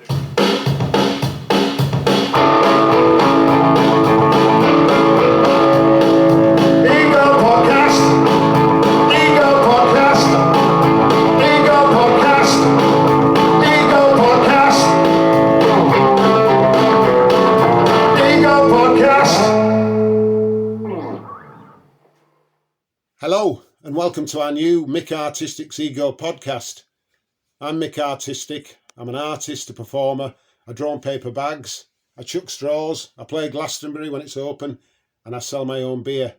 Hello and welcome to our new Mik Artistik'segopodcast. I'm Mik Artistik. I'm an artist, a performer. I draw on paper bags, I chuck straws, I play Glastonbury when it's open, and I sell my own beer.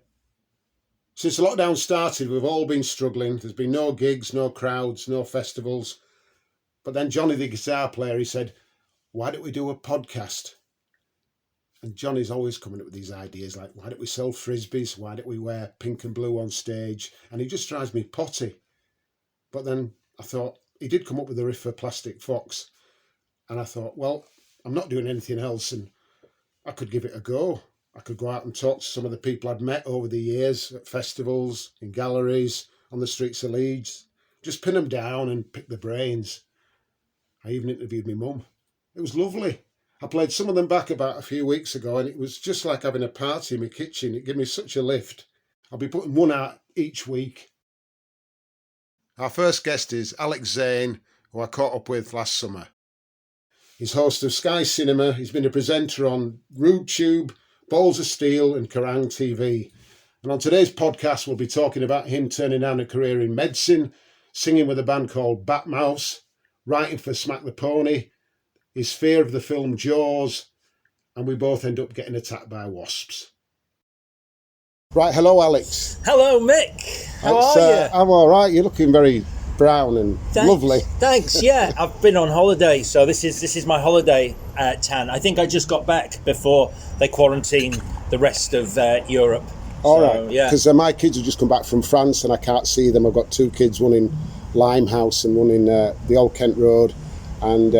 Since lockdown started, we've all been struggling. There's been no gigs, no crowds, no festivals. But then Johnny, the guitar player, he said, why don't we do a podcast? And Johnny's always coming up with these ideas like, why don't we sell frisbees? Why don't we wear pink and blue on stage? And he just drives me potty. But then I thought, he did come up with a riff for Plastic Fox. And I thought, well, I'm not doing anything else and I could give it a go. I could go out and talk to some of the people I'd met over the years at festivals, in galleries, on the streets of Leeds. Just pin them down and pick their brains. I even interviewed my mum. It was lovely. I played some of them back about a few weeks ago and it was just like having a party in my kitchen. It gave me such a lift. I'll be putting one out each week. Our first guest is Alex Zane, who I caught up with last summer. He's host of Sky Cinema. He's been a presenter on Rude Tube, Balls of Steel and Kerrang TV. And on today's podcast, we'll be talking about him turning down a career in medicine, singing with a band called Bat Mouse, writing for Smack the Pony, his fear of the film Jaws, and we both end up getting attacked by wasps. Right, hello Alex. Hello Mick, how are you? I'm all right, you're looking very brown and lovely. Thanks, yeah, I've been on holiday, so this is my holiday tan. I think I just got back before they quarantined the rest of Europe. All right, yeah. Because my kids have just come back from France and I can't see them. I've got two kids, one in Limehouse and one in the Old Kent Road, and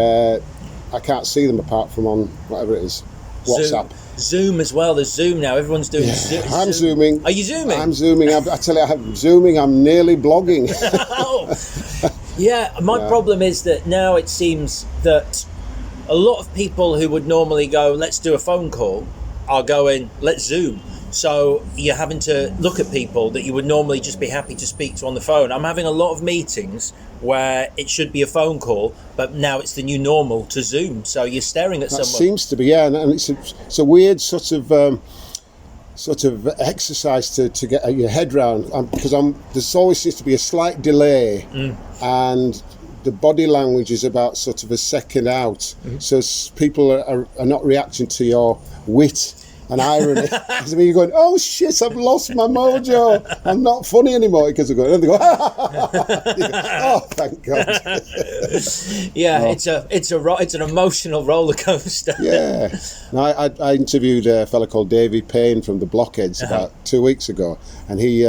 I can't see them apart from on whatever it is, WhatsApp. Zoom as well. There's Zoom now. Everyone's doing Zoom. I'm zooming. Are you zooming? I'm zooming. I tell you, I'm zooming. I'm nearly blogging. Yeah, my problem is that now it seems that a lot of people who would normally go, let's do a phone call, are going, let's Zoom. So you're having to look at people that you would normally just be happy to speak to on the phone. I'm having a lot of meetings where it should be a phone call, but now it's the new normal to Zoom. So you're staring at someone. That seems to be, yeah, and it's a weird sort of exercise to get your head round, because there's always seems to be a slight delay, and the body language is about sort of a second out, so people are not reacting to your wit and irony. Because you're going, oh shit, I've lost my mojo. I'm not funny anymore. Because they're going, and they go, oh, thank God. Yeah, it's an emotional roller coaster. Yeah. Now, I interviewed a fella called Davey Payne from the Blockheads about 2 weeks ago, and he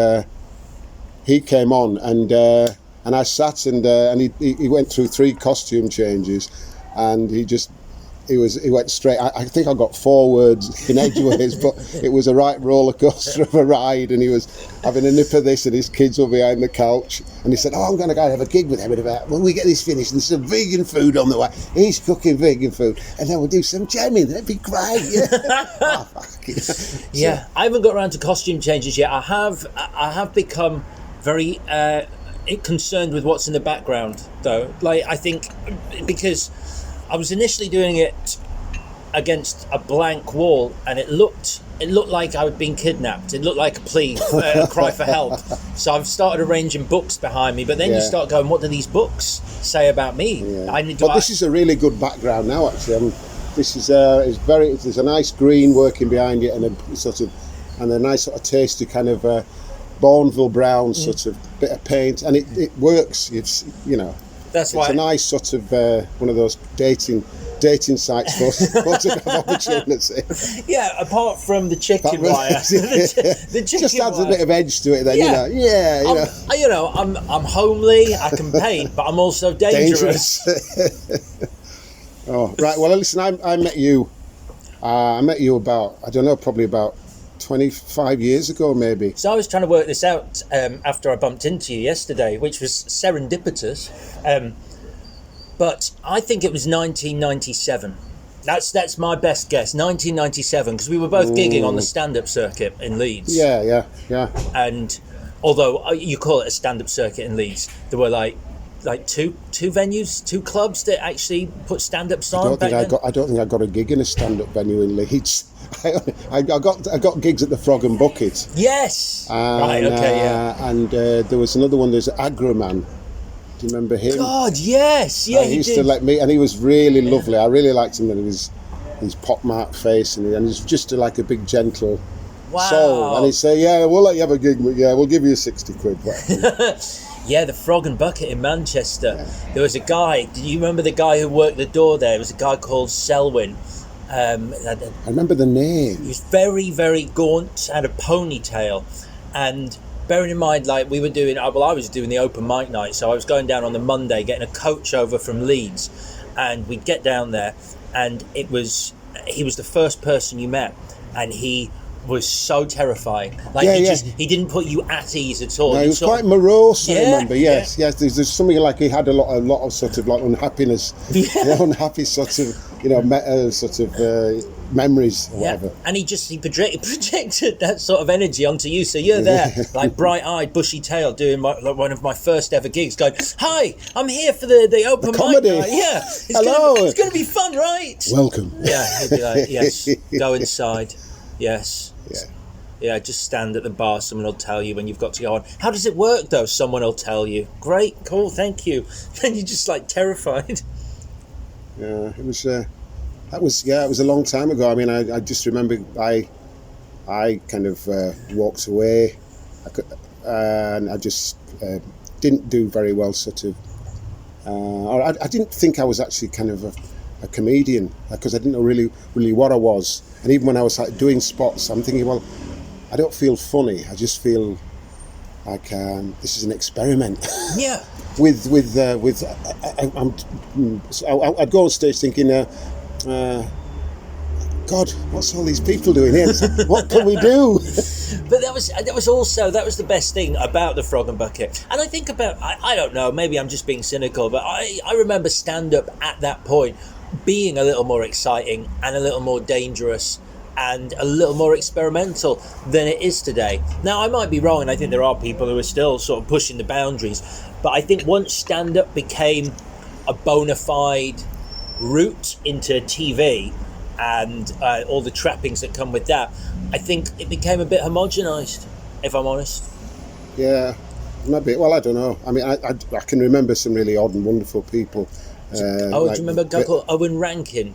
came on and I sat and he went through 3 costume changes, and he went straight. I think I got 4 words in edgeways, but it was a right roller coaster of a ride, and he was having a nip of this and his kids were behind the couch, and he said, oh, I'm going to go and have a gig with him in about, when we get this finished, and there's some vegan food on the way. He's cooking vegan food, and then we'll do some jamming. That'd be great. Yeah. Oh, fuck it. Yeah, I haven't got around to costume changes yet. I have become very concerned with what's in the background, though. Like, I think because I was initially doing it against a blank wall, and it looked like I had been kidnapped. It looked like a plea, a cry for help. So I've started arranging books behind me, but then you start going, what do these books say about me? Yeah. This is a really good background now, actually. This is there's a nice green working behind it, and a nice sort of tasty kind of Bourneville brown sort of bit of paint, and it works. It's That's why it's a nice sort of one of those dating sites for photograph opportunity. Yeah, apart from the chicken wire, the chicken just adds wire. a bit of edge to it. Then I'm homely. I can paint, but I'm also dangerous. Oh right. Well, listen. I met you. About probably about 25 years ago, maybe. So I was trying to work this out after I bumped into you yesterday, which was serendipitous. but I think it was 1997. That's my best guess, 1997, because we were both gigging on the stand-up circuit in Leeds. Yeah. And although you call it a stand-up circuit in Leeds, there were like two venues, two clubs that actually put stand-ups on. I don't think I got a gig in a stand-up venue in Leeds. I got gigs at the Frog and Bucket. Yes. And, and there was another one. There's Agraman. Do you remember him? God, yes. Yeah, he used to let me, and he was really lovely. I really liked him. And his pockmarked face, and he's just like a big gentle soul. And he'd say, "Yeah, we'll let you have a gig, but yeah, we'll give you 60 quid." Yeah, the Frog and Bucket in Manchester. Yeah. There was a guy. Do you remember the guy who worked the door there? It was a guy called Selwyn. I remember the name. He was very, very gaunt, had a ponytail, and bearing in mind, like I was doing the open mic night, so I was going down on the Monday, getting a coach over from Leeds, and we'd get down there, and he was the first person you met, and he was so terrifying. He didn't put you at ease at all. No, he was quite morose. I remember. Yes. There's something like he had a lot of sort of like unhappiness, unhappy sort of memories or whatever. And he projected that sort of energy onto you. So you're there, like bright-eyed, bushy-tailed, doing one of my first ever gigs, going, "Hi, I'm here for the open comedy mic night. Yeah, hello, it's going to be fun, right? Welcome." Yeah, he'd be like, "Yes, go inside. Yes." Yeah, just stand at the bar. Someone will tell you when you've got to go on. How does it work, though? Someone will tell you. Great, cool, thank you. And you're just like terrified. Yeah, it was. It was a long time ago. I mean, I just remember I kind of walked away, and I just didn't do very well. Sort of, or I didn't think I was actually kind of a comedian, because I didn't know really what I was. And even when I was like doing spots, I'm thinking, well, I don't feel funny. I just feel like this is an experiment. Yeah. I'd go on stage thinking, God, what's all these people doing here? What can we do? But that was the best thing about the Frog and Bucket. And I think about, I don't know, maybe I'm just being cynical, but I remember stand-up at that point being a little more exciting and a little more dangerous and a little more experimental than it is today. Now, I might be wrong, and I think there are people who are still sort of pushing the boundaries, but I think once stand-up became a bona fide route into TV and all the trappings that come with that, I think it became a bit homogenised, if I'm honest. Yeah, maybe. Well, I don't know. I mean, I can remember some really odd and wonderful people. Do you remember a guy called Owen Rankin?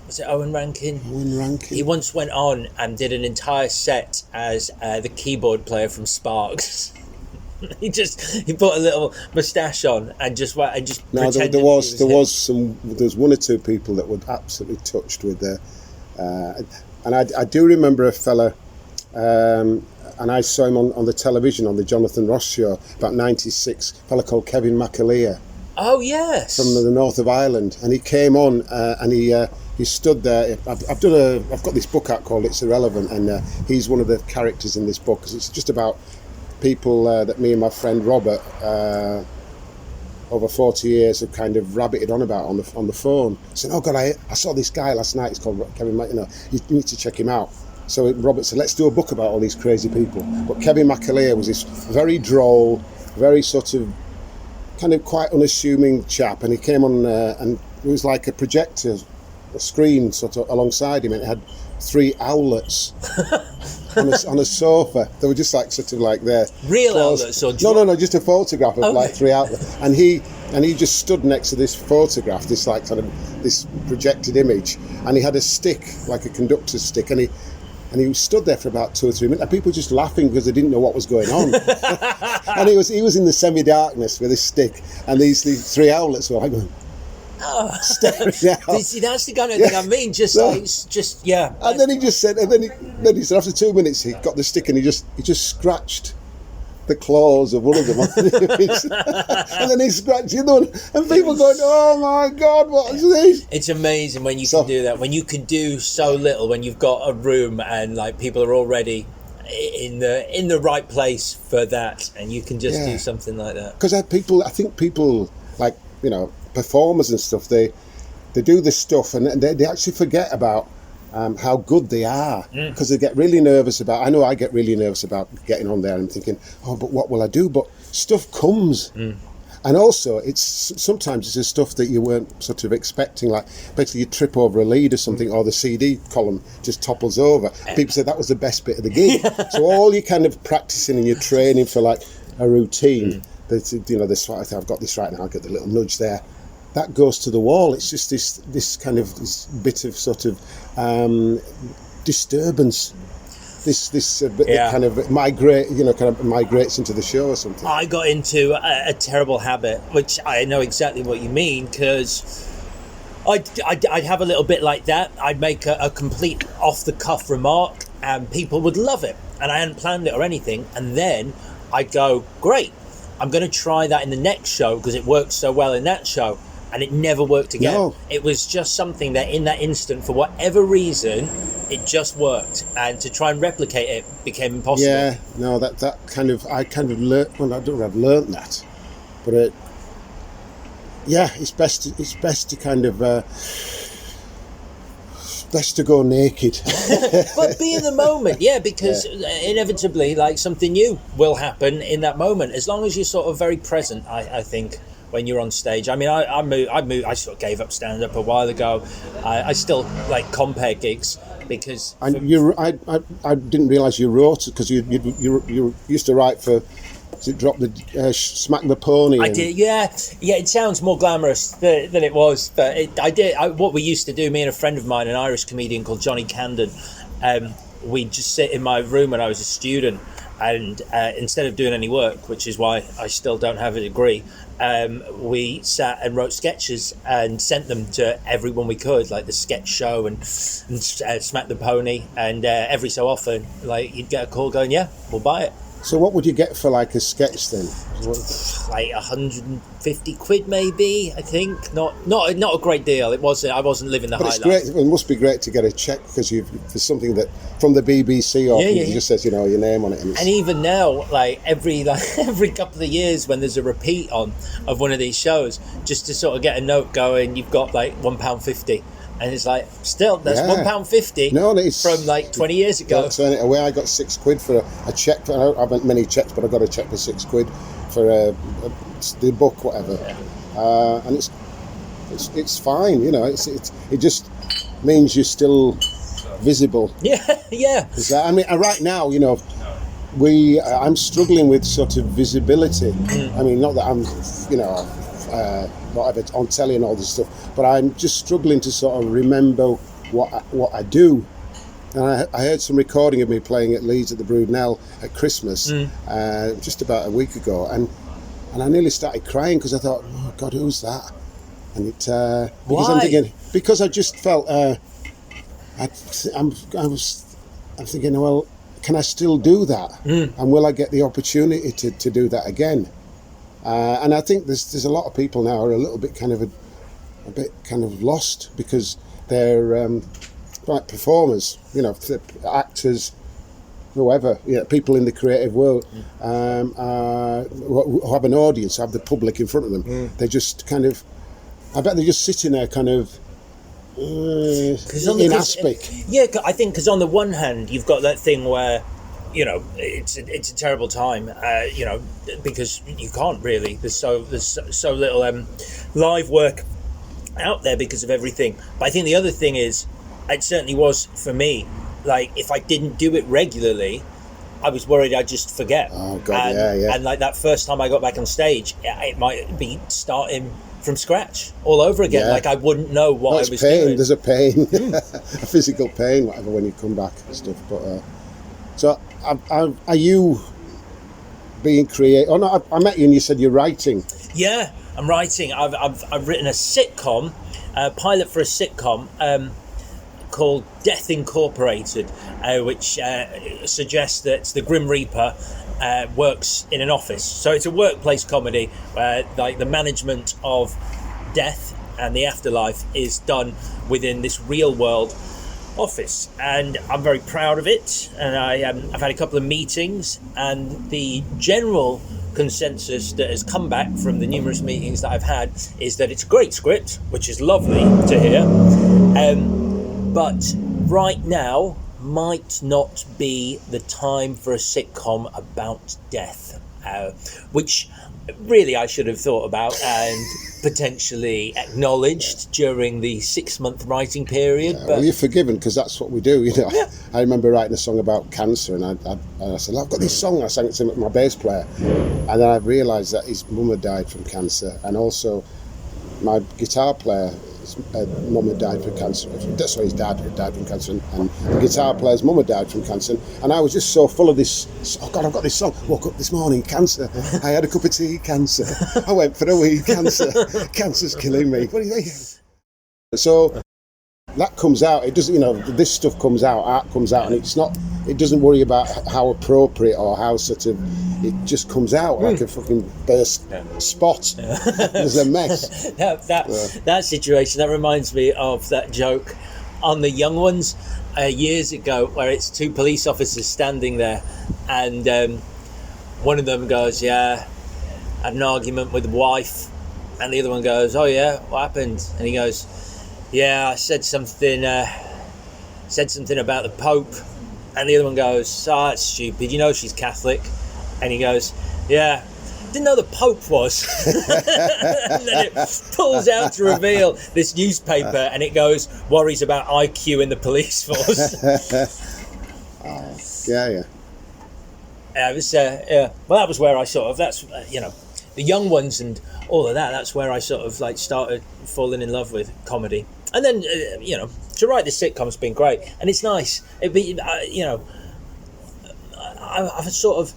Was it Owen Rankin? Owen Rankin. He once went on and did an entire set as the keyboard player from Sparks. He put a little moustache on and just No, there was one or two people that were absolutely touched with and I do remember a fella, and I saw him on the television on the Jonathan Ross show about '96. A fella called Kevin Mcaleer. Oh yes, from the north of Ireland, and he came on and he stood there. I've got this book out called It's Irrelevant, and he's one of the characters in this book, because it's just about people that me and my friend Robert over 40 years have kind of rabbited on about on the phone, saying, "Oh God, I saw this guy last night. He's called Kevin. You need to check him out." So Robert said, "Let's do a book about all these crazy people." But Kevin Mcaleer was this very droll, very sort of kind of quite unassuming chap, and he came on and it was like a projector, a screen sort of alongside him, and it had 3 owlets on a sofa. They were just like sort of like there. Real owlets or no, just a photograph of like 3 outlets, and he just stood next to this photograph, this like kind of this projected image, and he had a stick, like a conductor's stick, and he stood there for about 2 or 3 minutes, and people just laughing because they didn't know what was going on. And he was in the semi-darkness with his stick, and these 3 outlets were like going, staring out. See, that's the kind of thing I mean. Yeah. And then he just said, he said after 2 minutes he got the stick and he just scratched the claws of one of them on the image. And then he scratched the other one, and people going, "Oh my God, what is this?" It's amazing when you can do that, when you can do so little, when you've got a room and like people are already in the right place for that, and you can just do something like that. Because I think people like, performers and stuff, they do this stuff and they actually forget about how good they are, because they get really nervous about. I know I get really nervous about getting on there and thinking, oh, but what will I do? But stuff comes. And also, sometimes it's the stuff that you weren't sort of expecting, like basically you trip over a lead or something, or the CD column just topples over. People say that was the best bit of the gig. So all you're kind of practicing and you're training for like a routine. You know, this I've got this right now. I'll get the little nudge there. That goes to the wall. It's just this kind of this bit of sort of disturbance. This kind of migrates into the show or something. I got into a terrible habit, which I know exactly what you mean, because I'd have a little bit like that. I'd make a complete off-the-cuff remark, and people would love it, and I hadn't planned it or anything, and then I'd go, great, I'm going to try that in the next show because it worked so well in that show. And it never worked again. No. It was just something that in that instant, for whatever reason, it just worked. And to try and replicate it became impossible. Yeah, no, that kind of, I kind of learned, well, I don't know if I've learned that, but it's best to kind of, best to go naked. But be in the moment, because inevitably, like, something new will happen in that moment, as long as you're sort of very present, I think. When you're on stage, I mean, I sort of gave up stand-up a while ago. I still like compare gigs because. And I didn't realise you wrote, because you used to write for. Was it Drop the Smack the Pony? I did, yeah. It sounds more glamorous than it was, but I did. What we used to do, me and a friend of mine, an Irish comedian called Johnny Camden, we'd just sit in my room when I was a student, and instead of doing any work, which is why I still don't have a degree. We sat and wrote sketches and sent them to everyone we could, like the Sketch Show and Smack the Pony, and every so often, like, you'd get a call going, yeah, we'll buy it. So what would you get for like a sketch then? Like 150 quid maybe, I think. Not a great deal. It wasn't. I wasn't living the high life. Great. It must be great to get a check, because there's something that from the BBC or it just says, you know, your name on it. And even now, like every couple of years when there's a repeat on of one of these shows, just to sort of get a note going, you've got like £1.50. And it's like, still, that's £1.50 from like 20 years ago. Don't turn it away. I got £6 for a check. I haven't many checks, but I got a check for £6 for the book, whatever. Yeah. And it's fine, you know. It just means you're still visible. Yeah. I mean, right now, you know, I'm struggling with sort of visibility. I mean, not that I'm, you know, whatever, on telly and all this stuff, but I'm just struggling to sort of remember what I do. And I heard some recording of me playing at Leeds at the Broodnell at Christmas just about a week ago, and I nearly started crying because I thought, oh God, who's that? And because I just felt I'm thinking, well, can I still do that? And will I get the opportunity to do that again? And I think there's a lot of people now are a little bit kind of lost, because they're like performers, you know, actors, whoever, you know, people in the creative world who have an audience, have the public in front of them. They just kind of, I bet they're just sitting there kind of in aspic. Yeah, I think because on the one hand, you've got that thing where, you know, it's a terrible time, you know, because you can't really. There's so little live work out there because of everything. But I think the other thing is, it certainly was for me, like, if I didn't do it regularly, I was worried I'd just forget. Oh God, yeah. And like that first time I got back on stage, it might be starting from scratch all over again. Like I wouldn't know what I was doing. There's a pain, a physical pain, whatever, when you come back and stuff. But so, are you being creative? Oh no, I met you and you said you're writing. Yeah, I'm writing. I've written a sitcom, a pilot for a sitcom called Death Incorporated, which suggests that the Grim Reaper works in an office. So it's a workplace comedy where, like, the management of death and the afterlife is done within this real world office, and I'm very proud of it. And I've had a couple of meetings, and the general consensus that has come back from the numerous meetings that I've had is that it's a great script, which is lovely to hear, but right now might not be the time for a sitcom about death, which really I should have thought about and potentially acknowledged during the 6-month writing period. But well, you're forgiven, because that's what we do, you know. Yeah. I remember writing a song about cancer, and I said, I've got this song. I sang it to my bass player, and then I realised that his mum had died from cancer, and also my guitar player, his mum had died from cancer. Sorry, his dad had died from cancer, and the guitar player's mum had died from cancer. And I was just so full of this, oh God, I've got this song. Woke up this morning, cancer. I had a cup of tea, cancer. I went for a wee, cancer. Cancer's killing me. What do you think? So that comes out. It doesn't, you know, this stuff comes out, art comes out, and it's not, it doesn't worry about how appropriate or how sort of, it just comes out like a fucking burst spot. There's a mess. That situation, that reminds me of that joke on The Young Ones years ago, where it's 2 police officers standing there, and one of them goes, yeah, I had an argument with the wife, and the other one goes, oh yeah, what happened? And he goes, yeah, I said something about the Pope. And the other one goes, oh, that's stupid, you know she's Catholic. And he goes, yeah, didn't know the Pope was. And then it pulls out to reveal this newspaper, and it goes, worries about IQ in the police force. Yeah. It was, yeah. Well, that was where I sort of, that's, you know, The Young Ones and all of that, that's where I sort of like started falling in love with comedy. And then, you know, to write this sitcom's been great, and it's nice. You know, I've sort of,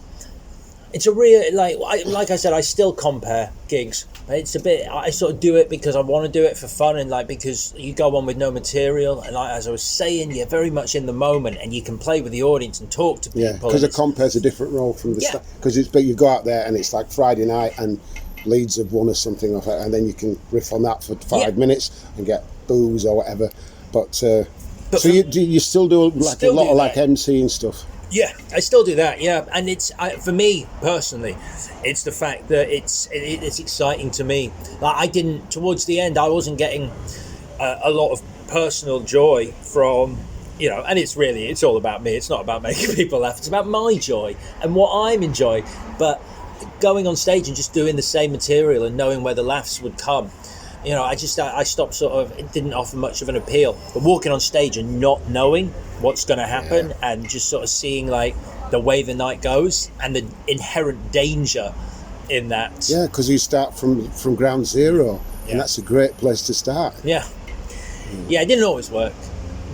it's a real, like I said, I still compare gigs. It's a bit, I sort of do it because I want to do it for fun, and like because you go on with no material, and like as I was saying, you're very much in the moment, and you can play with the audience and talk to people. Yeah, because a compare's a different role from the start. Because but you go out there and it's like Friday night and Leeds have won or something, and then you can riff on that for 5 minutes and get booze or whatever. But so you still do like a lot of like MC and stuff. Yeah, I still do that. Yeah, and it's for me personally, it's the fact that it's exciting to me. Like I didn't towards the end, I wasn't getting a lot of personal joy from, you know, and it's all about me. It's not about making people laugh. It's about my joy and what I'm enjoying. But going on stage and just doing the same material and knowing where the laughs would come, you know, I stopped sort of, it didn't offer much of an appeal. But walking on stage and not knowing what's going to happen and just sort of seeing like the way the night goes and the inherent danger in that. Yeah, because you start from ground zero, and that's a great place to start. Yeah, it didn't always work.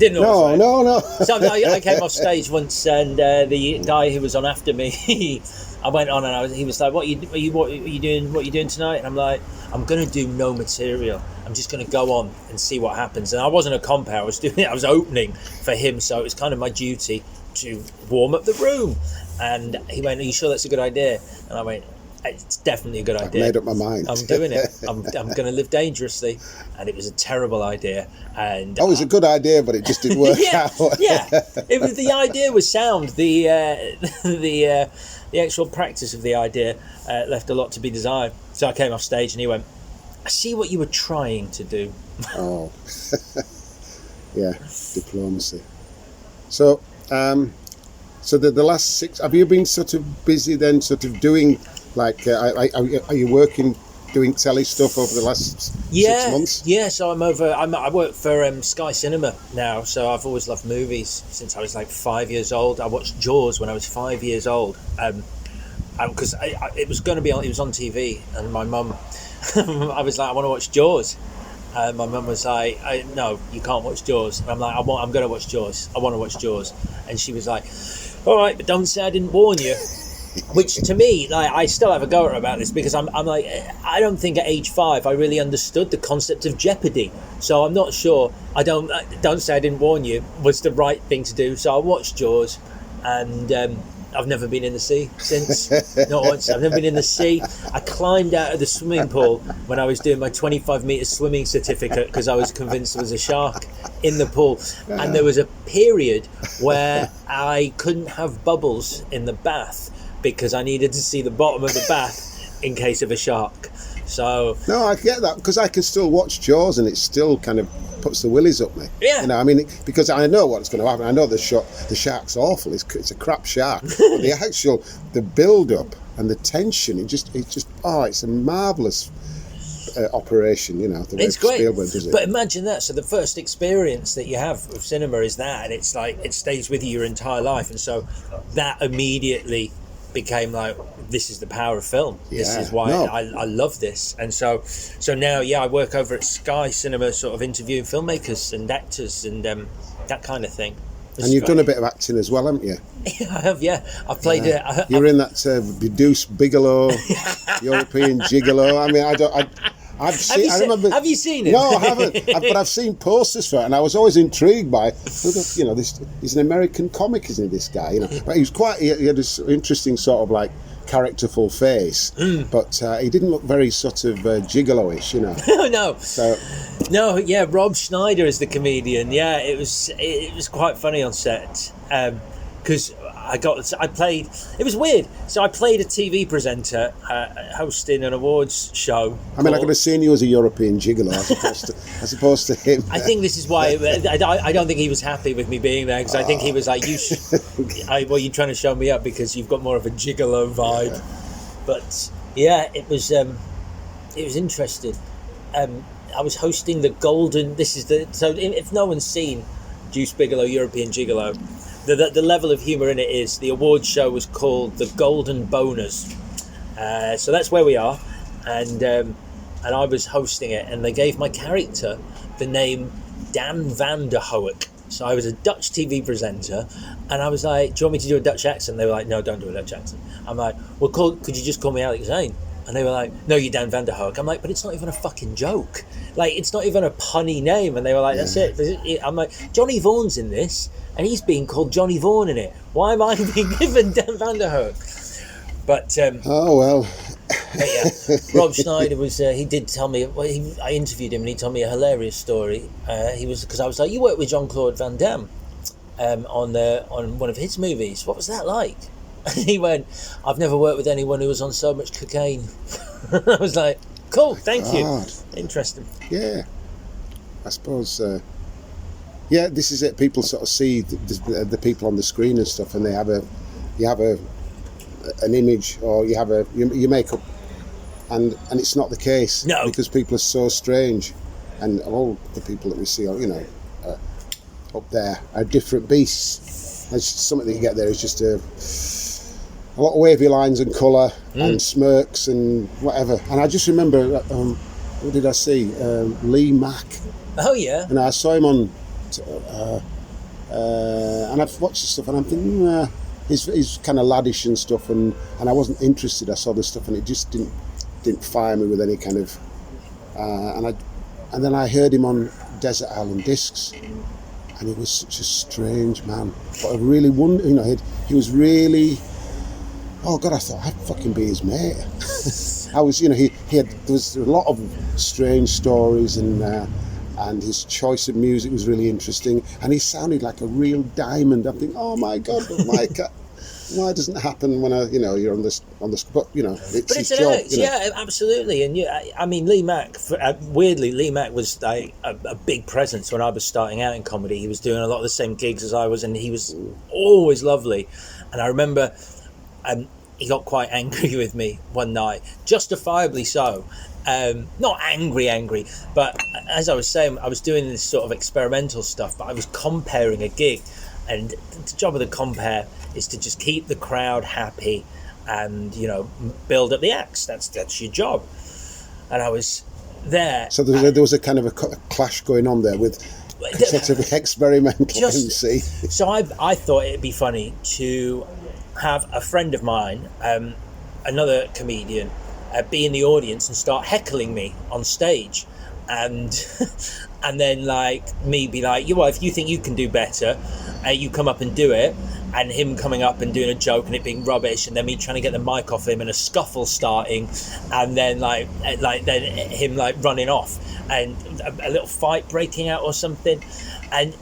No. So I came off stage once, and the guy who was on after me, I went on and he was like, "What are you doing tonight?" And I'm like, "I'm going to do no material. I'm just going to go on and see what happens." And I wasn't a compere. I was opening for him, so it was kind of my duty to warm up the room. And he went, "Are you sure that's a good idea?" And I went, "It's definitely a good idea. I've made up my mind. I'm doing it. I'm going to live dangerously." And it was a terrible idea. And it was a good idea, but it just didn't work out. It was, the idea was sound. The actual practice of the idea left a lot to be desired. So I came off stage, and he went, "I see what you were trying to do." Oh, yeah, diplomacy. So, the last 6, have you been sort of busy then, sort of doing like, are you working, doing telly stuff over the last 6 months? Yeah, so I work for Sky Cinema now, so I've always loved movies since I was like 5 years old. I watched Jaws when I was 5 years old, because it was going to be on, it was on TV, and my mum, I was like, I want to watch Jaws. My mum was like, no, you can't watch Jaws. And I'm like, I'm going to watch Jaws. I want to watch Jaws. And she was like, all right, but don't say I didn't warn you. Which to me, like, I still have a go at her about this, because I'm like, I don't think at age 5 I really understood the concept of jeopardy. So I'm not sure. Don't say I didn't warn you was the right thing to do. So I watched Jaws, and I've never been in the sea since. Not once. I've never been in the sea. I climbed out of the swimming pool when I was doing my 25-metre swimming certificate because I was convinced there was a shark in the pool. And there was a period where I couldn't have bubbles in the bath because I needed to see the bottom of the bath in case of a shark. So no, I get that, because I can still watch Jaws and it still kind of puts the willies up me. Yeah. You know, I mean, because I know what's going to happen. I know the shark's awful. It's a crap shark. But the build up and the tension, it's a marvellous operation, you know. The way it's great. Spielberg does it. But imagine that. So the first experience that you have of cinema is that, and it's like it stays with you your entire life. And so that immediately became like, this is the power of film. This is why I love this. And so now, I work over at Sky Cinema, sort of interviewing filmmakers and actors and that kind of thing. And you've done a bit of acting as well, haven't you? Yeah, I have. Yeah, I've played. You're in that Deuce Bigelow, European Gigolo. I mean, have you seen it? No, I haven't. But I've seen posters for it, and I was always intrigued by, you know, he's an American comic, isn't he? This guy, you know. But he had this interesting sort of like characterful face, but he didn't look very sort of gigolo-ish, you know. No. So. No, yeah, Rob Schneider is the comedian. Yeah, it was quite funny on set because it was weird. So I played a TV presenter hosting an awards show. I mean, I could have seen you as a European gigolo as opposed to him. I think this is why I don't think he was happy with me being there, because I think he was like, you're trying to show me up because you've got more of a gigolo vibe. Yeah. But yeah, it was interesting. I was hosting the Golden. So if no one's seen Deuce Bigelow, European Gigolo, the level of humour in it is, the awards show was called the Golden Boners. So that's where we are, and I was hosting it, and they gave my character the name Dan van der Hoek. So I was a Dutch TV presenter, and I was like, "Do you want me to do a Dutch accent?" They were like, "No, don't do a Dutch accent." I'm like, "Well, could you just call me Alex Zane?" And they were like, "No, you're Dan van der Hoek." I'm like, "But it's not even a fucking joke. Like, it's not even a punny name." And they were like, "That's it." I'm like, "Johnny Vaughan's in this, and he's being called Johnny Vaughan in it. Why am I being given Dan van der Hoek?" But oh well. But yeah, Rob Schneider was. He did tell me. I interviewed him, and he told me a hilarious story. Because I was like, "You worked with Jean-Claude Van Damme on one of his movies. What was that like?" And he went, "I've never worked with anyone who was on so much cocaine." I was like, "Cool, thank you. Interesting." Yeah, I suppose. This is it. People sort of see the people on the screen and stuff, and you have an image, or you make up, and it's not the case. No, because people are so strange, and all the people that we see, you know, up there are different beasts. There's something that you get there is just a lot of wavy lines and colour and smirks and whatever. And I just remember, what did I see? Lee Mack. Oh yeah. And I saw him on, and I've watched the stuff, and I'm thinking, he's kind of laddish and stuff, and I wasn't interested. I saw the stuff, and it just didn't fire me with any kind of. And then I heard him on Desert Island Discs, and he was such a strange man. But I really wondered, you know, he was really. Oh God! I thought I'd fucking be his mate. I was, you know, there was a lot of strange stories, and his choice of music was really interesting, and he sounded like a real diamond. I'm thinking, oh my God, but why doesn't it happen when you're on this? But you know, it's his job. Yeah, absolutely. And I mean, Lee Mack. Weirdly, Lee Mack was like a big presence when I was starting out in comedy. He was doing a lot of the same gigs as I was, and he was always lovely. And I remember. He got quite angry with me one night, justifiably so. Not angry, but as I was saying, I was doing this sort of experimental stuff, but I was comparing a gig, and the job of the compare is to just keep the crowd happy and, you know, build up the acts. That's your job. And I was there. So there was a kind of a clash going on there with sort of experimental MC. So I thought it'd be funny to have a friend of mine, another comedian, be in the audience and start heckling me on stage, and then like me be like, well, if you think you can do better, you come up and do it, and him coming up and doing a joke and it being rubbish, and then me trying to get the mic off him and a scuffle starting, and then like then him like running off and a little fight breaking out or something. And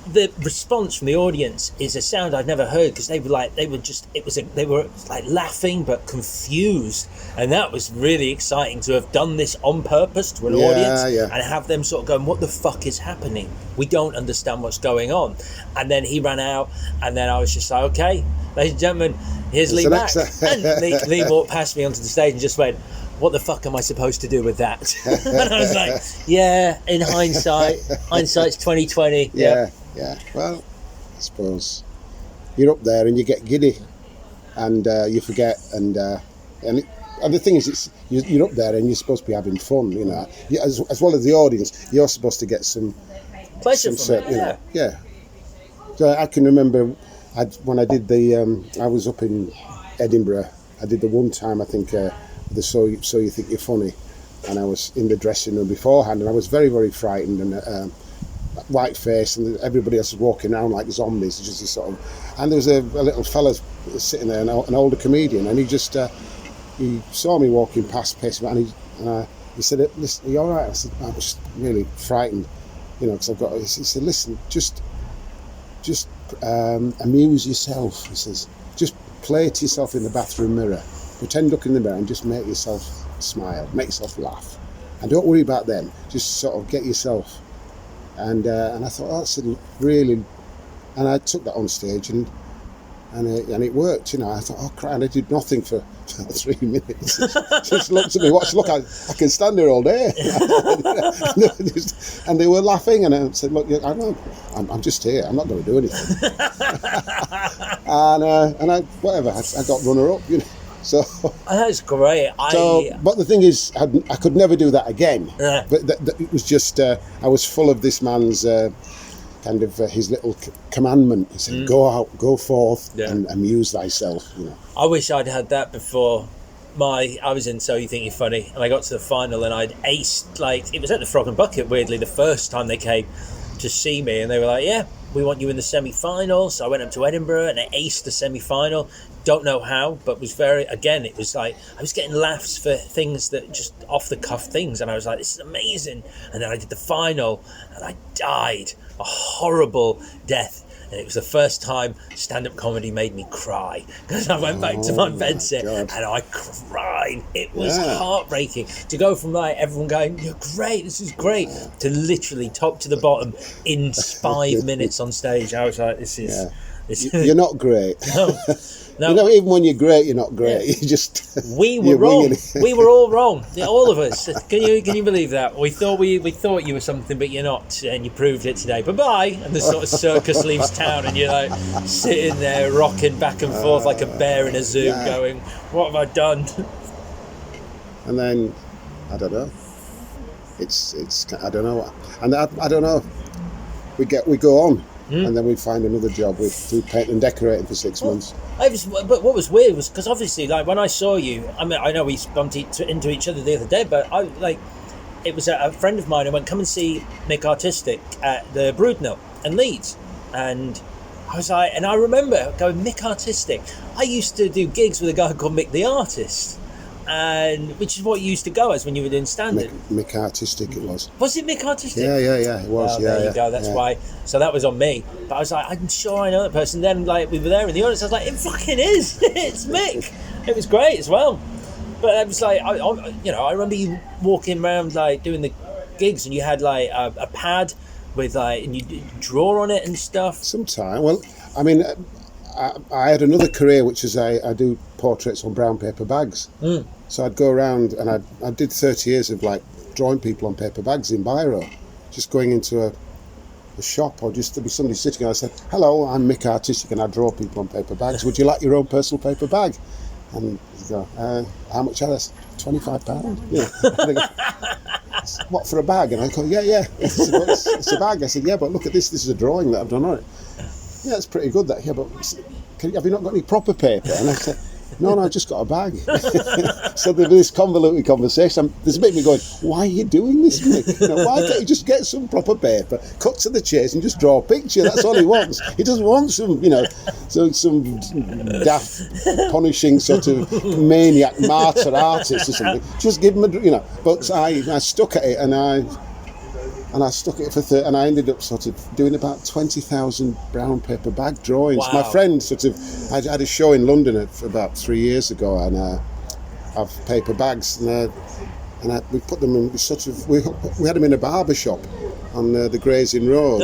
the response from the audience is a sound I'd never heard, because they were laughing but confused, and that was really exciting to have done this on purpose to an audience and have them sort of going, what the fuck is happening? We don't understand what's going on. And then he ran out, and then I was just like, okay, ladies and gentlemen, here's Lee Mack. And Lee walked past me onto the stage and just went, what the fuck am I supposed to do with that? And I was like, yeah, in hindsight's 2020. Yeah. Well, I suppose you're up there and you get giddy, and you forget, and the thing is, you're up there and you're supposed to be having fun, you know. As well as the audience, you're supposed to get some pleasure from it. You know, yeah. So I can remember when I did I was up in Edinburgh. I did the one time, I think, the So You Think You're Funny, and I was in the dressing room beforehand, and I was very, very frightened, and white face, and everybody else was walking around like zombies, just a sort of, and there was a little fella sitting there, an older comedian, and he just he saw me walking past, pacing, and he said, "Listen, are you all right?" I said, "I was really frightened, you know, because I've got." He said, "Listen, just amuse yourself." He says, "Just play to yourself in the bathroom mirror, pretend look in the mirror, and just make yourself smile, make yourself laugh, and don't worry about them. Just sort of get yourself." And I thought, oh, that's really, and I took that on stage, and it worked, you know. I thought, oh crap, and I did nothing for 3 minutes. Just looked at me, look, I can stand here all day. And they were laughing, and I said, look, I know, I'm just here, I'm not going to do anything. and I got runner up, you know. So that's great. But the thing is, I could never do that again. But it was just I was full of this man's kind of his little commandment. He said, "Go out, go forth, and amuse thyself." You know. I wish I'd had that before. I was in So You Think You're Funny, and I got to the final, and I'd aced, like, it was at the Frog and Bucket, weirdly, the first time they came to see me, and they were like, "Yeah, we want you in the semi-final." So I went up to Edinburgh and I aced the semi-final. Don't know how, but it was like I was getting laughs for things that just off the cuff things, and I was like, this is amazing. And then I did the final and I died a horrible death, and it was the first time stand-up comedy made me cry, because I went back to my bedsit and I cried. It was heartbreaking to go from like everyone going, "You're great, this is great," to literally top to the bottom in 5 minutes on stage. I was like, this is you're not great. No. You know, even when you're great, you're not great. You just we were wrong. We were all wrong. All of us. Can you believe that? We thought you were something, but you're not, and you proved it today. Bye bye. And the sort of circus leaves town, and you're like sitting there rocking back and forth like a bear in a zoo, going, "What have I done?" And then I don't know. It's I don't know. And I don't know. We go on. And then we find another job. We do paint and decorating for 6 months. But what was weird was, because obviously, like, when I saw you, I mean, I know we bumped into each other the other day, but it was a friend of mine who went, "Come and see Mik Artistik at the Broodmill in Leeds," and I was like, and I remember going, "Mik Artistik." I used to do gigs with a guy called Mik the Artist, and which is what you used to go as when you were doing stand-up. Mik Artistik, it was. Was it Mik Artistik? Yeah, it was. Well, there you go. That's why. So that was on me. But I was like, I'm sure I know that person. Then, like, we were there in the audience. I was like, it fucking is. It's Mik. It was great as well. But I was like, I remember you walking around like doing the gigs, and you had like a pad with like, and you draw on it and stuff. Sometime. Well, I mean, I had another career, which is I do portraits on brown paper bags. So I'd go around, and I did 30 years of like drawing people on paper bags in Biro, just going into a shop, or just there'd be somebody sitting, and I said, "Hello, I'm Mik Artistik, and I draw people on paper bags. Would you like your own personal paper bag?" And you go, "How much are this? £25?" Yeah. "What, for a bag?" And I go, "Yeah." It's a bag. I said, "Yeah, but look at this. This is a drawing that I've done on it." "Yeah, it's pretty good, that." "Yeah, but have you not got any proper paper?" And I said, No, I just got a bag. So there's this convoluted conversation. There's a bit of me going, why are you doing this, Mik? You know, why can't you just get some proper paper, cut to the chase, and just draw a picture? That's all he wants. He doesn't want some daft, punishing sort of maniac martyr artist or something. Just give him But I stuck at it, and And I stuck it for and I ended up sort of doing about 20,000 brown paper bag drawings. Wow. My friend I had a show in London about 3 years ago, and of paper bags, we put them in we had them in a barber shop on the Gray's Inn Road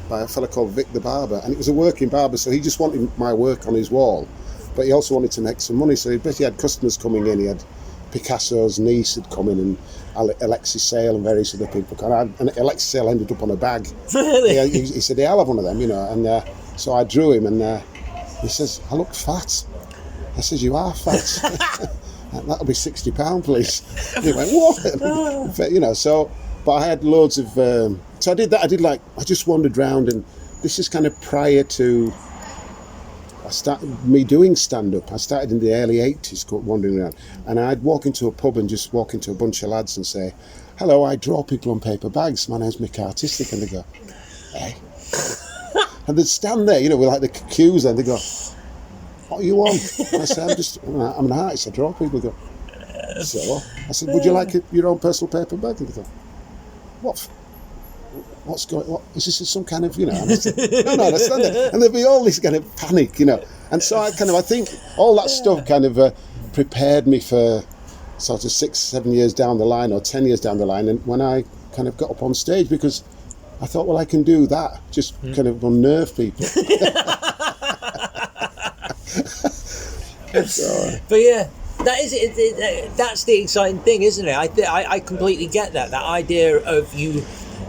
by a fella called Vic the Barber, and it was a working barber, so he just wanted my work on his wall, but he also wanted to make some money, so he basically had customers coming in. He had Picasso's niece had come in, and Alexis Sale and various other people. And Alexis Sale ended up on a bag. Really? He said, I'll have one of them, and so I drew him, and he says, I look fat. I says, you are fat. That'll be £60, please. And he went, what? So, but I had loads of, so I did that. I just wandered round, and this is kind of prior to me doing stand-up. I started in the early 80s wandering around, and I'd walk into a pub and just walk into a bunch of lads and say, hello, I draw people on paper bags, my name's Mik Artistik, and they go, hey. And they'd stand there, with like the queues, and they go, what are you on? And I said, I'm an artist, I draw people. They go, so? I said, would you like your own personal paper bag? And they go, what's going on? What, is this some kind of, And I said, no, I stand there. And there'd be all this kind of panic, And so I think all that stuff kind of prepared me for sort of 6-7 years down the line, or 10 years down the line, and when I kind of got up on stage, because I thought, well, I can do that, just kind of unnerve people. But yeah, that is it. That's the exciting thing, isn't it? I completely get that idea of you.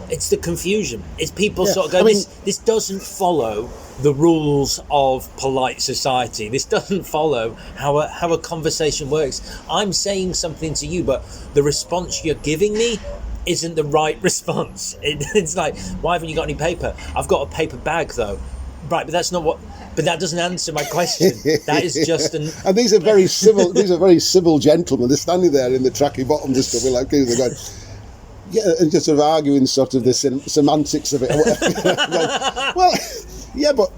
It's the confusion. It's people sort of go, this doesn't follow the rules of polite society. This doesn't follow how a conversation works. I'm saying something to you, but the response you're giving me isn't the right response. It's like, why haven't you got any paper? I've got a paper bag though. Right, but that's not what. But that doesn't answer my question. That is just an. And these are very civil. These are very civil gentlemen. They're standing there in the tracky bottoms and stuff. We're like, they're going, and just sort of arguing sort of the semantics of it. Well, yeah, but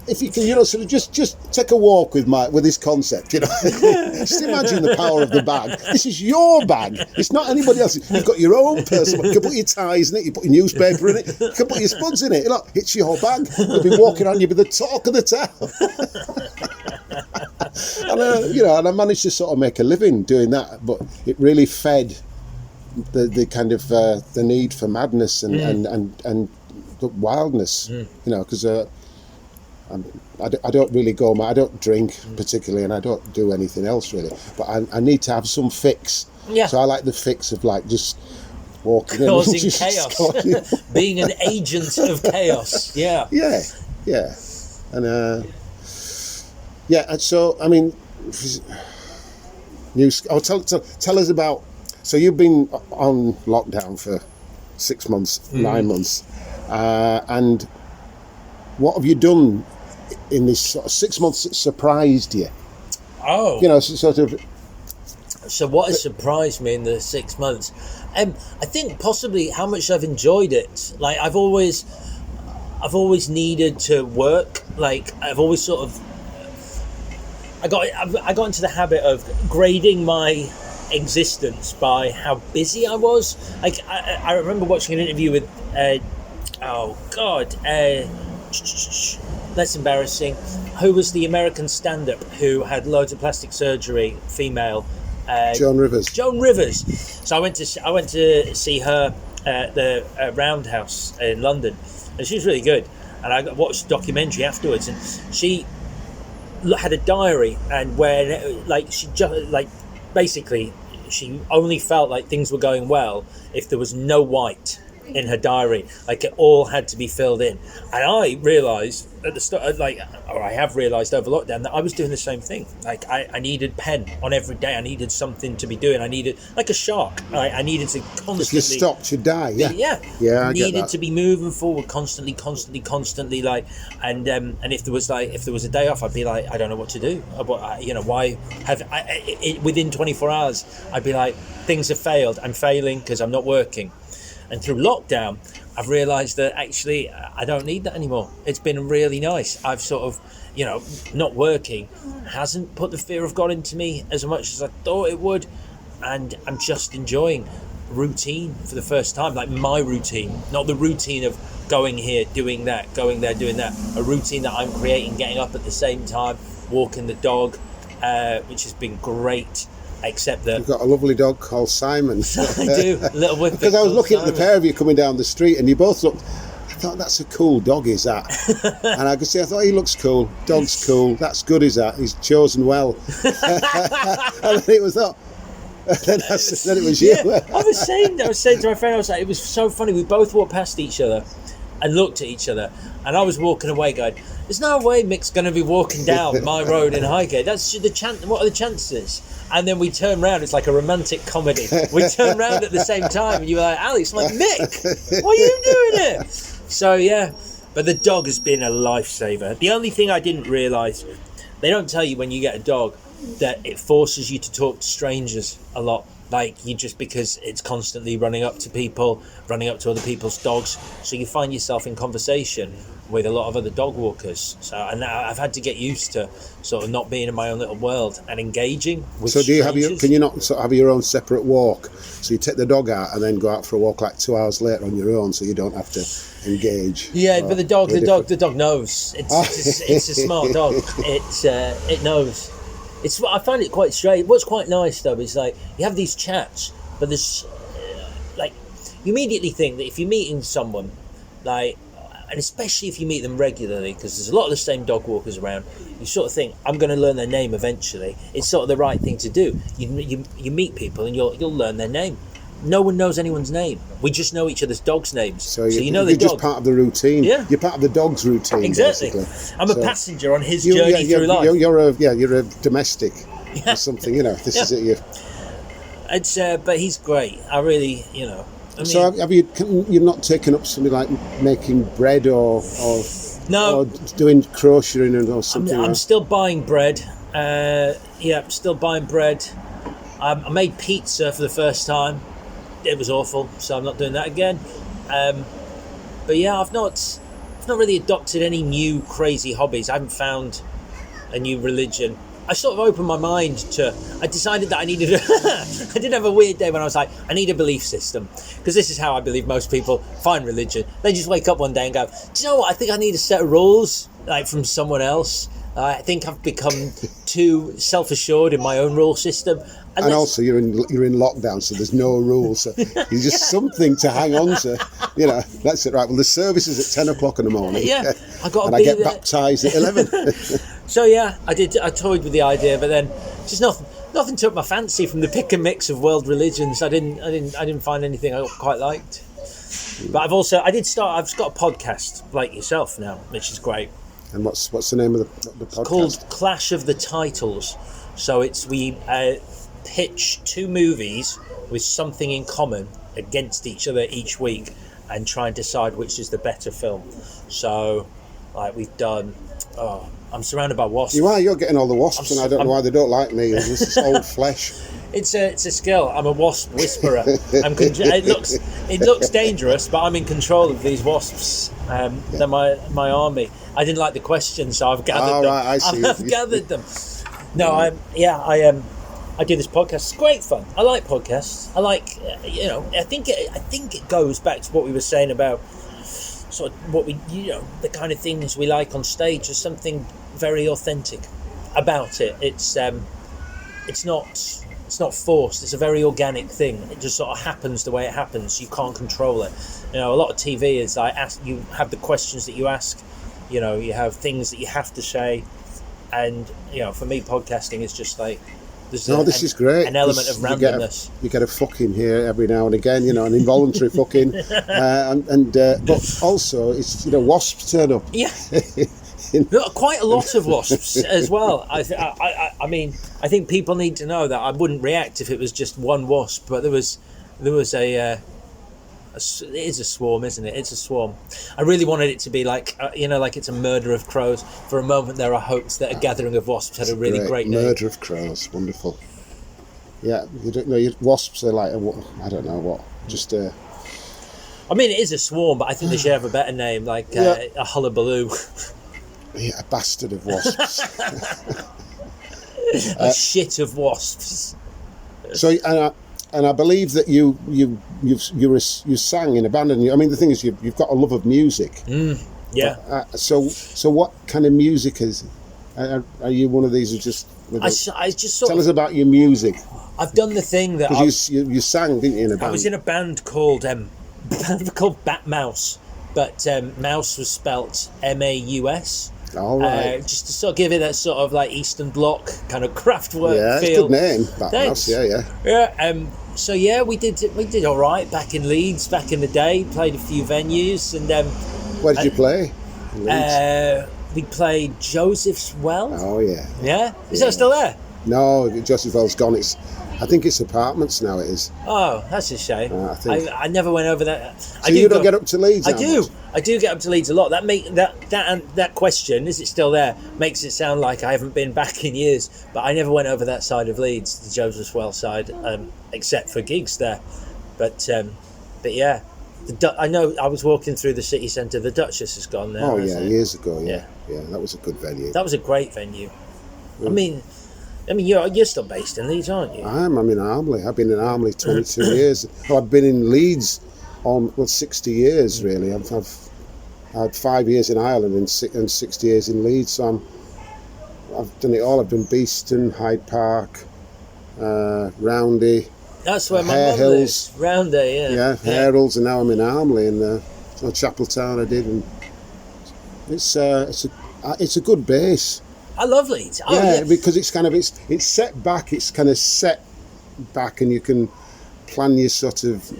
if you can, sort of just take a walk with this concept, Just imagine the power of the bag. This is your bag. It's not anybody else's. You've got your own personal. You can put your ties in it. You put your newspaper in it. You can put your spuds in it. Look, it's your bag. You'll be walking around. You'll be the talk of the town. And I managed to sort of make a living doing that, but it really fed the kind of the need for madness and the wildness, because. I don't really I don't drink particularly, and I don't do anything else really, but I need to have some fix. So I like the fix of like just walking causing in chaos. Being an agent of chaos. Yeah and so I mean, tell us about, so you've been on lockdown for 6 months, 9 months, and what have you done in this sort of 6 months that surprised you? Sort of. So what has surprised me in the 6 months? I think possibly how much I've enjoyed it. Like I've always needed to work. Like I've always sort of. I got into the habit of grading my existence by how busy I was. Like I remember watching an interview with. That's embarrassing. Who was the American stand-up who had loads of plastic surgery? Female. Joan Rivers. So I went to see her at the Roundhouse in London, and she was really good. And I watched a documentary afterwards, and she had a diary, and when basically she only felt like things were going well if there was no white in her diary. Like it all had to be filled in. And I realised at the start, I have realised over lockdown, that I was doing the same thing. Like I needed pen on every day. I needed something to be doing. I needed, like a shark, I needed to constantly. If you stopped, you die. Yeah. I needed get that. to be moving forward constantly. Like, and if there was a day off, I'd be like, I don't know what to do. Why have within 24 hours, I'd be like, things have failed. I'm failing because I'm not working. And through lockdown, I've realised that actually I don't need that anymore. It's been really nice. I've sort of, not working hasn't put the fear of God into me as much as I thought it would. And I'm just enjoying routine for the first time, like my routine, not the routine of going here, doing that, going there, doing that. A routine that I'm creating, getting up at the same time, walking the dog, which has been great. Except that you've got a lovely dog called Simon. I do, a little whippet. Because I was looking Simon. at the pair of you coming down the street, and you both looked. I thought, that's a cool dog, is that? And I could say, I thought, he looks cool. Dog's cool. That's good, is that? He's chosen well. And then it was that. Then it was you. Yeah, I was saying to my friend, I was like, it was so funny. We both walked past each other and looked at each other, and I was walking away going, there's no way Mick's going to be walking down my road in Highgate. That's the chance. What are the chances? And then we turn round. It's like a romantic comedy. We turn round at the same time, and you were like, Alex. I'm like, Mick, what are you doing here? So yeah, but the dog has been a lifesaver. The only thing I didn't realise, they don't tell you when you get a dog that it forces you to talk to strangers a lot. Like, you just, because it's constantly running up to people, running up to other people's dogs, so you find yourself in conversation with a lot of other dog walkers. So, and I've had to get used to sort of not being in my own little world and engaging with So do you strangers. can you not sort of have your own separate walk? So you take the dog out and then go out for a walk like 2 hours later on your own, so you don't have to engage. Yeah, but the dog knows. It's a smart dog. It knows. I find it quite strange. What's quite nice though is, like, you have these chats, but there's like, you immediately think that if you're meeting someone, like, and especially if you meet them regularly, because there's a lot of the same dog walkers around, you sort of think, I'm going to learn their name eventually. It's sort of the right thing to do. You meet people and you'll learn their name. No one knows anyone's name. We just know each other's dogs' names. So you know the you're dog. just part of the routine. Yeah. You're part of the dog's routine. Exactly. Basically. I'm a passenger on his journey through life. You're a domestic or something. You know, this is it. It's but he's great. I really, I mean, So have you've not taken up something like making bread or no, or doing crocheting or something? I'm still buying bread. I'm still buying bread. I made pizza for the first time. It was awful, so I'm not doing that again. But yeah, I've not really adopted any new crazy hobbies. I haven't found a new religion. I sort of opened my mind to. I decided that I needed. I did have a weird day when I was like, I need a belief system, because this is how I believe most people find religion. They just wake up one day and go, do you know what? I think I need a set of rules, like, from someone else. I think I've become too self-assured in my own rule system. And also, you're in lockdown, so there's no rules. So you're just something to hang on to. That's it, right? Well, the service is at 10 o'clock in the morning. Yeah, I got to and be I get there. baptised at 11. So yeah, I toyed with the idea, but then just nothing took my fancy from the pick and mix of world religions. I didn't find anything I quite liked. But I've got a podcast like yourself now, which is great. And what's the name of the podcast? It's called Clash of the Titles. So we pitch two movies with something in common against each other each week and try and decide which is the better film. So, like, we've done. I'm surrounded by wasps. You're getting all the wasps, and I don't know why they don't like me. This is old flesh. It's a skill. I'm a wasp whisperer. It looks dangerous, but I'm in control of these wasps. They're my army. I didn't like the question, so I've gathered them. Right, I see. I've gathered them. No, I do this podcast. It's great fun. I like podcasts. I like, I think it goes back to what we were saying about sort of what we, the kind of things we like on stage. There's something very authentic about it. It's not forced. It's a very organic thing. It just sort of happens the way it happens. You can't control it. A lot of TV is like, you have the questions that you ask. You have things that you have to say, and for me, podcasting is just like this is great. An element of randomness. You get a fucking here every now and again, an involuntary fucking, but also it's wasps turn up. Yeah. Quite a lot of wasps as well. I mean, I think people need to know that I wouldn't react if it was just one wasp, but there was it is a swarm, isn't it? It's a swarm. I really wanted it to be like, like it's a murder of crows. For a moment there, I hoped that a gathering of wasps had a really great name. Murder of crows, wonderful. Yeah, you don't know. Wasps are like, I don't know what, just I mean, it is a swarm, but I think they should have a better name, like a hullabaloo. Yeah, a bastard of wasps. A shit of wasps. So And I believe that you sang in a band, and I mean the thing is you've got a love of music. Yeah. But, so what kind of music is? Are you one of these who just? I just sort tell of, us about your music. I've done the thing that You sang, didn't you, in a band? I was in a band called Bat Mouse, but Mouse was spelt Maus. All right. Just to sort of give it that sort of like Eastern Bloc kind of Kraftwerk Yeah, it's a feel. good name. Bat Mouse, yeah. Yeah. So yeah, we did all right back in Leeds back in the day. Played a few venues, and where did you play? In Leeds? We played Joseph's Well. Oh yeah. Yeah, is that still there? No, Joseph Well's gone. I think it's apartments now. It is. Oh, that's a shame. I think. I never went over that. So you don't get up to Leeds? I do get up to Leeds a lot. That question, is it still there, makes it sound like I haven't been back in years. But I never went over that side of Leeds, the Joseph's Well side, except for gigs there. But yeah, I know I was walking through the city centre. The Duchess has gone there. Oh yeah, it? years ago. Yeah, that was a good venue. That was a great venue. I mean, you're still based in Leeds, aren't you? I'm in Armley. I've been in Armley 22 years. I've been in Leeds 60 years really. I've had 5 years in Ireland and 60 years in Leeds. So I've done it all. I've done Beeston, Hyde Park, Roundy. That's where my Hare mum Hills. lives. Roundy, yeah. Yeah, Hare Hills, and now I'm in Armley, and Chapeltown I did, and it's a good base. I love Leeds. Oh, yeah, because it's kind of it's set back. It's kind of set back, and you can plan your sort of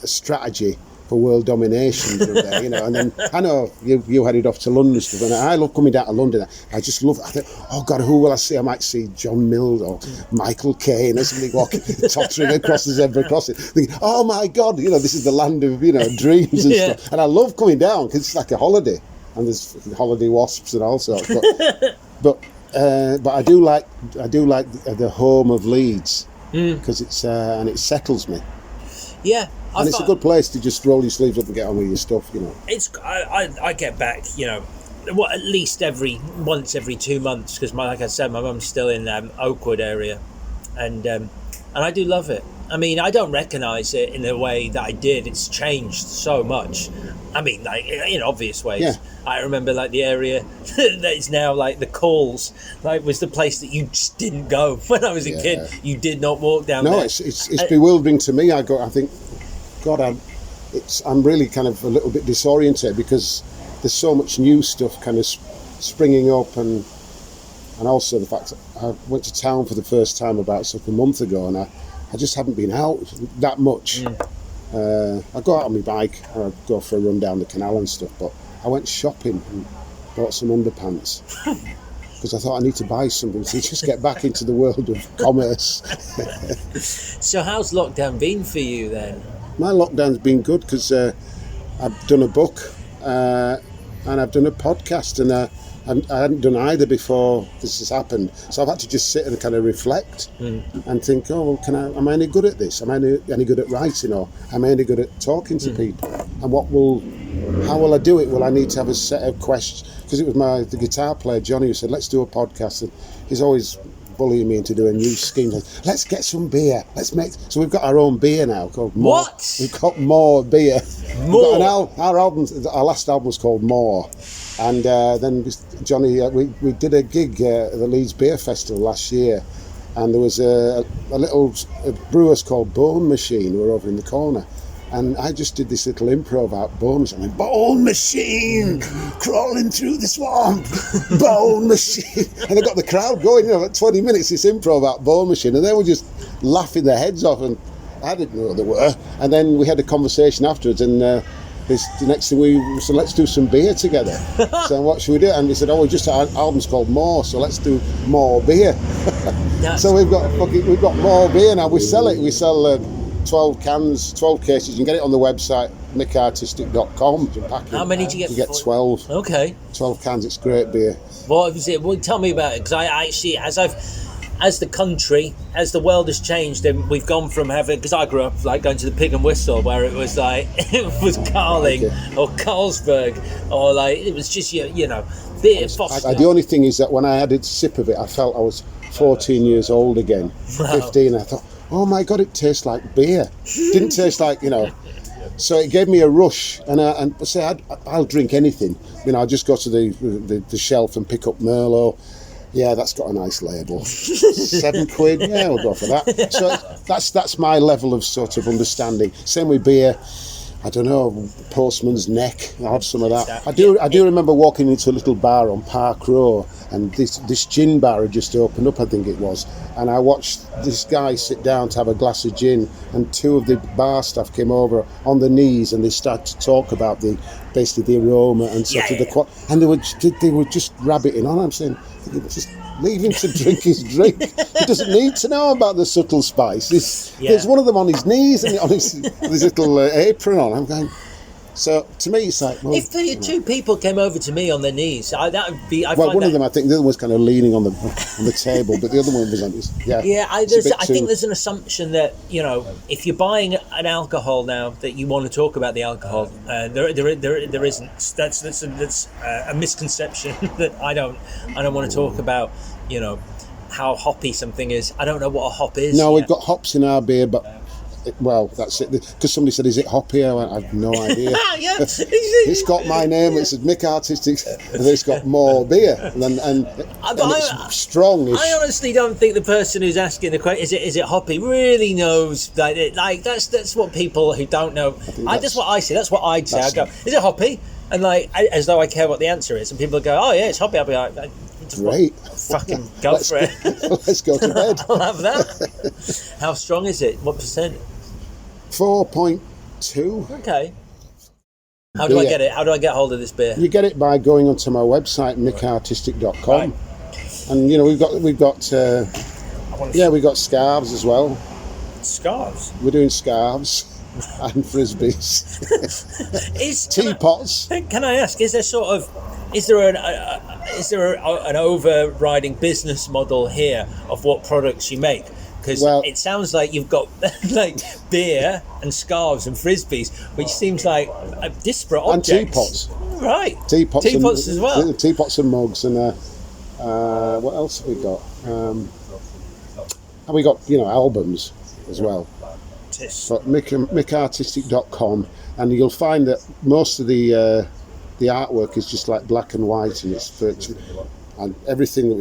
a strategy for world domination from there, you know. And then I know you headed off to London and stuff, and I love coming down to London. I just love it. I think, oh God, who will I see? I might see John Mills or Michael Caine or something walking, tottering across the zebra crossing. Thinking, oh my God, you know, this is the land of dreams and stuff. And I love coming down because it's like a holiday. And there's holiday wasps and all sorts. But I do like the home of Leeds because it's and it settles me. Yeah, and it's a good place to just roll your sleeves up and get on with your stuff, you know. It's I get back, at least once every 2 months because like I said, my mum's still in Oakwood area, and I do love it. I mean, I don't recognise it in the way that I did. It's changed so much. I mean, like in obvious ways. Yeah. I remember like the area that is now like the Calls, like was the place that you just didn't go when I was a kid. You did not walk down there. No, it's bewildering to me. I think, God, I'm really kind of a little bit disoriented because there's so much new stuff kind of springing up, and also the fact that I went to town for the first time about a month ago, and I just haven't been out that much. I go out on my bike, I go for a run down the canal and stuff, but I went shopping and bought some underpants because I thought I need to buy something to just get back into the world of commerce. So how's lockdown been for you then? My lockdown's been good because I've done a book and I've done a podcast, and I hadn't done either before this has happened, so I've had to just sit and kind of reflect and think, oh, well, am I any good at this? Am I any good at writing, or am I any good at talking to people? And how will I do it? Will I need to have a set of questions? Because it was the guitar player Johnny who said, let's do a podcast, and he's always bullying me into doing new schemes. Let's get some beer. So we've got our own beer now called More. What? We've got More beer. More. Our last album was called More. And then Johnny, we did a gig at the Leeds Beer Festival last year, and there was a little brewers called Bone Machine who were over in the corner, and I just did this little improv about Bone Machine. I went, Bone Machine, crawling through the swamp, Bone Machine. And I got the crowd going, like 20 minutes, this improv about Bone Machine, and they were just laughing their heads off, and I didn't know what they were. And then we had a conversation afterwards, and the next thing we said, let's do some beer together. So what should we do? And we said, we just our album's called More, so let's do more beer. So we've got more beer now. We sell it. We sell 12 cases. You can get it on the website mikartistik.com. How many do you get? You get 12. Okay. 12 cans. It's great beer. What was it? Well, tell me about it, because I actually, as the world has changed, and we've gone from having, because I grew up like going to the Pig and Whistle, where it was like it was Carling or Carlsberg, or like it was just beer. The only thing is that when I had a sip of it, I felt I was 14 years old again. 15. I thought, oh my God, it tastes like beer. Didn't taste like, So it gave me a rush, and I say I'll drink anything. I'll just go to the shelf and pick up Merlot. Yeah, that's got a nice label. £7. Yeah, we'll go for that. So that's my level of sort of understanding. Same with beer. I don't know, Postman's Neck. I'll have some of that. I do remember walking into a little bar on Park Row, and this gin bar had just opened up, I think it was. And I watched this guy sit down to have a glass of gin, and two of the bar staff came over on their knees, and they started to talk about basically the aroma and sort of the quality. And they were just rabbiting on. I'm saying, just leave him to drink his drink. He doesn't need to know about the subtle spice. There's one of them on his knees and on his little apron on. I'm going. So to me, it's like, well, if the two people came over to me on their knees, that would be. One of them, I think, the other one was kind of leaning on the table, but the other one was on his. Yeah. Yeah, I think there's an assumption that if you're buying an alcohol now, that you want to talk about the alcohol. There isn't. That's a misconception that I don't want to talk about. How hoppy something is. I don't know what a hop is. No, we've got hops in our beer, but. Well, that's it. Because somebody said, "Is it hoppy?" I went, "I have no idea." Yeah. It's got my name. It says Mik Artistik, and it's got more beer, and it's strong. I honestly don't think the person who's asking the question, "Is it hoppy?" really knows that. That's what people who don't know. That's what I say. That's what I'd say. I go, "Is it hoppy?" And as though I care what the answer is, and people go, "Oh yeah, it's hoppy." I'll be like, "Great, fucking go for it." Let's go to bed. I'll have that. How strong is it? What percent? 4.2. Okay. How do I get it? How do I get hold of this beer? You get it by going onto my website, mikartistik.com. Right. And we've got scarves as well. Scarves? We're doing scarves and frisbees. Teapots. Can I ask, is there an overriding business model here of what products you make? Because it sounds like you've got beer and scarves and frisbees, which seems like disparate objects. And teapots. Right. Teapots as well. Teapots and mugs. And what else have we got? And we got, albums as well. But mikartistik.com, and you'll find that most of the artwork is just like black and white, and it's virtually... And everything that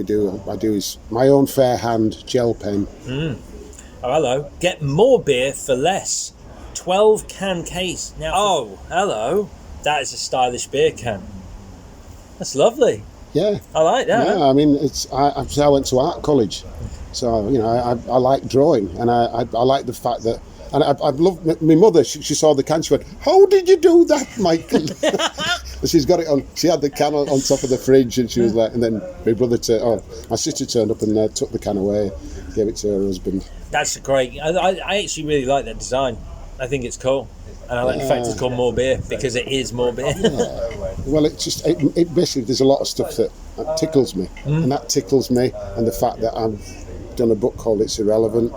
I do is my own fair hand gel pen. Oh, hello. Get more beer for less. 12 can case. Now. Oh, hello. That is a stylish beer can. That's lovely. Yeah. I like that. Yeah, I mean, I went to art college. So, I like drawing, and I like the fact that... And I love my mother. She saw the can. She went, "How did you do that, Michael?" She's got it on. She had the can on top of the fridge, and she was like. And then my sister turned up and took the can away, gave it to her husband. That's great. I actually really like that design. I think it's cool, and I like the fact it's called More Beer because it is more beer. Yeah. Well, it basically there's a lot of stuff that tickles me, and that tickles me, and the fact that I've done a book called It's Irrelevant.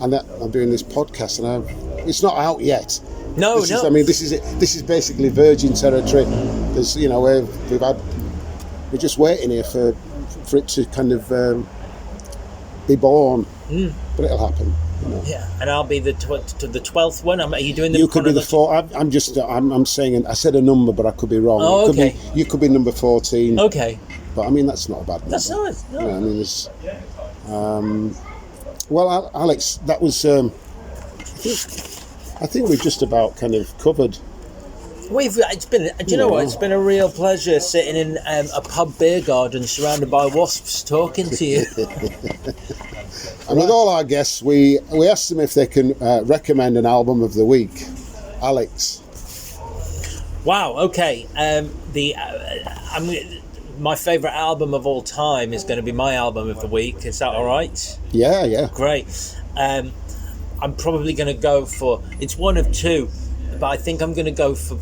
And that I'm doing this podcast, and it's not out yet. No. I mean, this is it. This is basically virgin territory. There's, we're just waiting here for it to kind of be born. But it'll happen. Yeah, and I'll be the 12th one. Are you doing the? You could be the 4th. I'm saying. I said a number, but I could be wrong. Oh, okay. You could be number 14. Okay. But I mean, that's not a bad number. That's nice. No. I mean, there's. Well, Alex, that was. I think we've just about kind of covered. It's been. Do you know what? It's been a real pleasure sitting in a pub beer garden surrounded by wasps, talking to you. And with all our guests, we asked them if they can recommend an album of the week. Alex. Wow. Okay. My favourite album of all time is going to be my album of the week. Is that all right? Yeah. Great. I'm probably going to go for... It's one of two, but I think I'm going to go for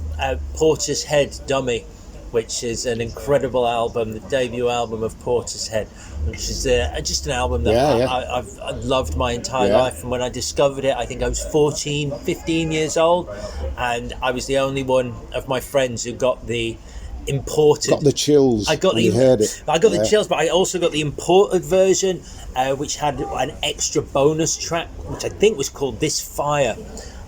Portishead Dummy, which is an incredible album, the debut album of Portishead, which is just an album that I've loved my entire life. And when I discovered it, I think I was 15 years old, and I was the only one of my friends who got the imported. Got the chills. I got when you heard it. I got the chills, but I also got the imported version, which had an extra bonus track, which I think was called "This Fire"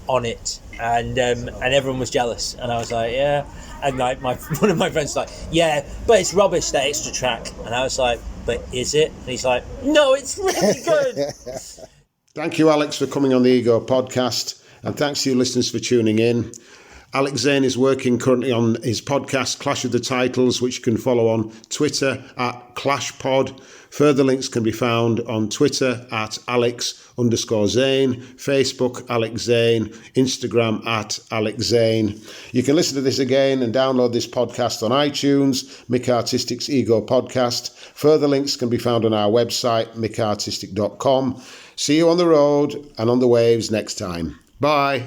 on it, and everyone was jealous, and I was like, yeah, and like one of my friends was like, yeah, but it's rubbish, that extra track, and I was like, but is it? And he's like, no, it's really good. Thank you, Alex, for coming on the Ego podcast, and thanks to you listeners for tuning in. Alex Zane is working currently on his podcast, Clash of the Titles, which you can follow on Twitter at ClashPod. Further links can be found on Twitter at Alex_Zane, Facebook Alex Zane, Instagram at Alex Zane. You can listen to this again and download this podcast on iTunes, Mik Artistik's Ego Podcast. Further links can be found on our website, mikartistik.com. See you on the road and on the waves next time. Bye.